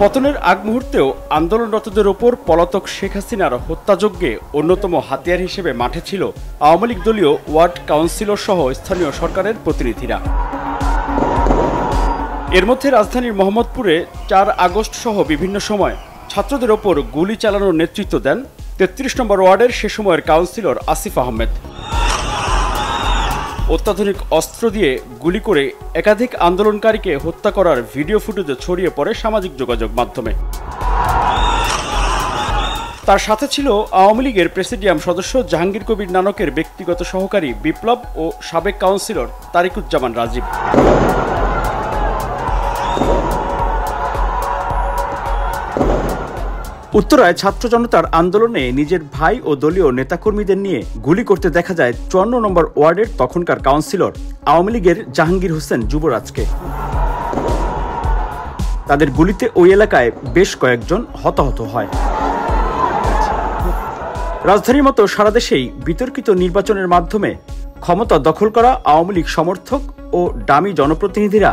পতনের আগ মুহূর্তেও আন্দোলনরতদের ওপর পলাতক শেখ হাসিনার হত্যাযজ্ঞে অন্যতম হাতিয়ার হিসেবে মাঠে ছিল আওয়ামী লীগ দলীয় ওয়ার্ড কাউন্সিলর সহ স্থানীয় সরকারের প্রতিনিধিরা। এর মধ্যে রাজধানীর মোহাম্মদপুরে ৪ আগস্ট সহ বিভিন্ন সময় ছাত্রদের ওপর গুলি চালানোর নেতৃত্ব দেন ৩৩ নম্বর ওয়ার্ডের সে সময়ের কাউন্সিলর আসিফ আহমেদ। অত্যাধুনিক অস্ত্র দিয়ে গুলি করে একাধিক আন্দোলনকারীকে হত্যা করার ভিডিও ফুটেজে ছড়িয়ে পড়ে সামাজিক যোগাযোগ মাধ্যমে। তার সাথে ছিল আওয়ামী লীগের প্রেসিডিয়াম সদস্য জাহাঙ্গীর কবির নানকের ব্যক্তিগত সহকারী বিপ্লব ও সাবেক কাউন্সিলর তারিকুজ্জামান রাজীব। উত্তরায় ছাত্র জনতার আন্দোলনে নিজের ভাই ও দলীয় নেতাকর্মীদের নিয়ে গুলি করতে দেখা যায় ৫৪ নম্বর ওয়ার্ডের তখনকার কাউন্সিলর আওয়ামী লীগের জাহাঙ্গীর হোসেন যুবরাজকে। তাদের গুলিতে ওই এলাকায় বেশ কয়েকজন হতাহত হয়। রাজধানীর মতো সারা দেশেই বিতর্কিত নির্বাচনের মাধ্যমে ক্ষমতা দখল করা আওয়ামী লীগ সমর্থক ও ডামি জনপ্রতিনিধিরা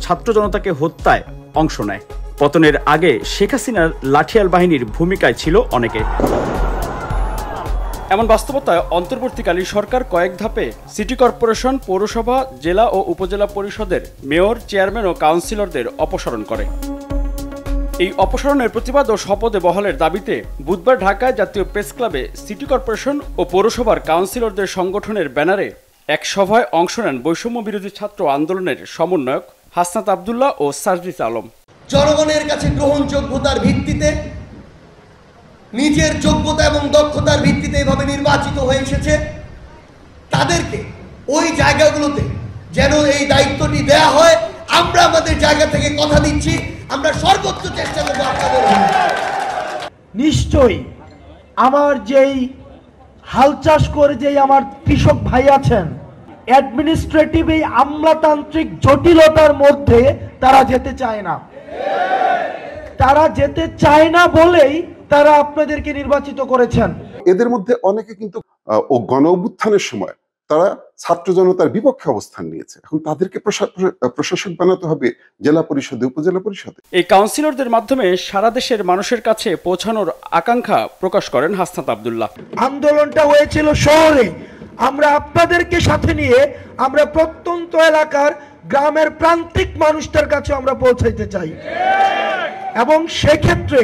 ছাত্র জনতাকে হত্যায় অংশ নেয়। পতনের আগে শেখ হাসিনার লাঠিয়াল বাহিনীর ভূমিকায় ছিল অনেকে। এমন বাস্তবতায় অন্তর্বর্তীকালীন সরকার কয়েক ধাপে সিটি কর্পোরেশন, পৌরসভা, জেলা ও উপজেলা পরিষদের মেয়র, চেয়ারম্যান ও কাউন্সিলরদের অপসারণ করে। এই অপসারণের প্রতিবাদ ও শপথে বহালের দাবিতে বুধবার ঢাকায় জাতীয় প্রেস ক্লাবে সিটি কর্পোরেশন ও পৌরসভার কাউন্সিলরদের সংগঠনের ব্যানারে এক সভায় অংশ নেন বৈষম্য বিরোধী ছাত্র আন্দোলনের সমন্বয়ক হাসনাত আবদুল্লাহ ও সার্জিস আলম। জনগণের কাছে গ্রহণযোগ্যতার ভিত্তিতে, নিজের যোগ্যতা এবং দক্ষতার ভিত্তিতে এভাবে নির্বাচিত হয়ে এসেছে, তাদেরকে ওই জায়গাগুলোতে যেন এই দায়িত্বটি দেয়া হয়। আমরা আমাদের জায়গা থেকে কথা দিচ্ছি, আমরা সর্বোচ্চ চেষ্টা করব আপনাদের। নিশ্চয়ই আমার যেই হাল চাষ করে যেই আমার কৃষক ভাই আছেন, অ্যাডমিনিস্ট্রেটিভ এই আমলাতান্ত্রিক জটিলতার মধ্যে তারা যেতে চায় না। তারা যেতে চায় না বলেই তারা আপনাদেরকে নির্বাচিত করেছেন। এদের মধ্যে অনেকে কিন্তু গণ অভ্যুত্থানের সময় তারা ছাত্র জনতার বিপক্ষে অবস্থান নিয়েছে। এখন তাদেরকে প্রশাসক বানাতে হবে জেলা পরিষদে, উপজেলা পরিষদে। এই কাউন্সিলরদের মাধ্যমে সারা দেশের মানুষের কাছে পৌঁছানোর আকাঙ্ক্ষা প্রকাশ করেন হাসনাত আবদুল্লাহ। আন্দোলনটা হয়েছিল শহরে, আমরা আপনাদেরকে সাথে নিয়ে আমরা প্রত্যন্ত এলাকার গ্রামের প্রান্তিক মানুষদের কাছে আমরা পৌঁছাইতে চাই এবং সেক্ষেত্রে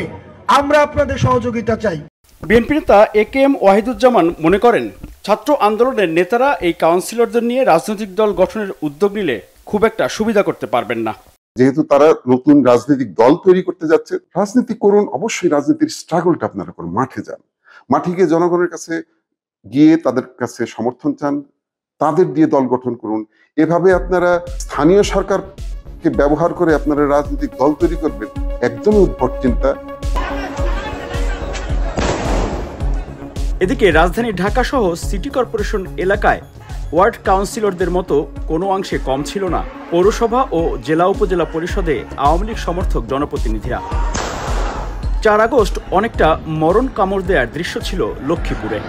আমরা আপনাদের সহযোগিতা চাই। বিএনপি নেতা AKM ওয়াহিদুজ্জামান মনে করেন, ছাত্র আন্দোলনের নেতারা এই কাউন্সিলরদের নিয়ে রাজনৈতিক দল গঠনের উদ্যোগ নিলে খুব একটা সুবিধা করতে পারবেন না। যেহেতু তারা নতুন রাজনৈতিক দল তৈরি করতে যাচ্ছে, রাজনীতি করুন, অবশ্যই রাজনীতির স্ট্রাগলটা আপনারা করুন, মাঠে যান, মাঠে গিয়ে জনগণের কাছে গিয়ে তাদের কাছে সমর্থন চান, তাদের দিয়ে দল গঠন করুন। এভাবে আপনারা স্থানীয় সরকারকে ব্যবহার করে আপনারা রাজনৈতিক দল তৈরি করবেন, একদমই উদ্ভট চিন্তা। এদিকে রাজধানী ঢাকা সহ সিটি কর্পোরেশন এলাকায় ওয়ার্ড কাউন্সিলরদের মতো কোনো অংশে কম ছিল না পৌরসভা ও জেলা উপজেলা পরিষদে আওয়ামী লীগ সমর্থক জনপ্রতিনিধিরা। ৪ আগস্ট অনেকটা মরণ কামড় দেওয়ার দৃশ্য ছিল লক্ষ্মীপুরে।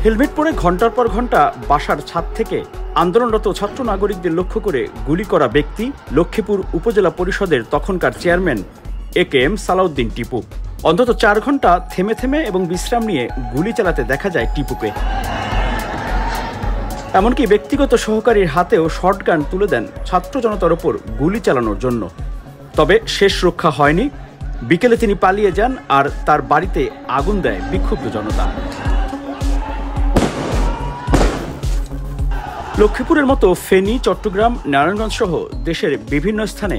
হেলমেট পরে ঘণ্টার পর ঘণ্টা বাসার ছাদ থেকে আন্দোলনরত ছাত্র নাগরিকদের লক্ষ্য করে গুলি করা ব্যক্তি লক্ষ্মীপুর উপজেলা পরিষদের তখনকার চেয়ারম্যান AKM সালাউদ্দিন টিপু। অন্তত ৪ ঘণ্টা থেমে থেমে এবং বিশ্রাম নিয়ে গুলি চালাতে দেখা যায় টিপুকে। এমনকি ব্যক্তিগত সহকারীর হাতেও শটগান তুলে দেন ছাত্র জনতার ওপর গুলি চালানোর জন্য। তবে শেষ রক্ষা হয়নি, বিকেলে তিনি পালিয়ে যান আর তার বাড়িতে আগুন দেয় বিক্ষুব্ধ জনতা। লক্ষ্মীপুরের মতো ফেনী, চট্টগ্রাম, নারায়ণগঞ্জ সহ দেশের বিভিন্ন স্থানে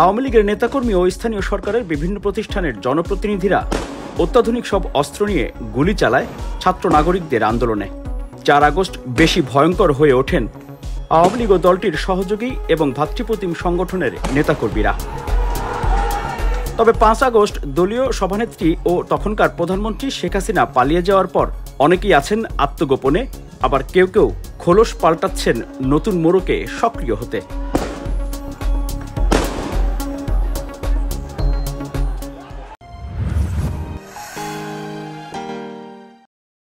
আওয়ামী লীগের নেতাকর্মী ও স্থানীয় সরকারের বিভিন্ন প্রতিষ্ঠানের জনপ্রতিনিধিরা অত্যাধুনিক সব অস্ত্র নিয়ে গুলি চালায় ছাত্র নাগরিকদের আন্দোলনে। ৪ আগস্ট বেশি ভয়ঙ্কর হয়ে ওঠেন আওয়ামী লীগ ও দলটির সহযোগী এবং ভাতৃপ্রতিম সংগঠনের নেতাকর্মীরা। তবে ৫ আগস্ট দলীয় সভানেত্রী ও তখনকার প্রধানমন্ত্রী শেখ হাসিনা পালিয়ে যাওয়ার পর অনেকেই আছেন আত্মগোপনে, আবার কেউ কেউ খোলস পাল্টাচ্ছেন নতুন মোড়কে সক্রিয় হতে।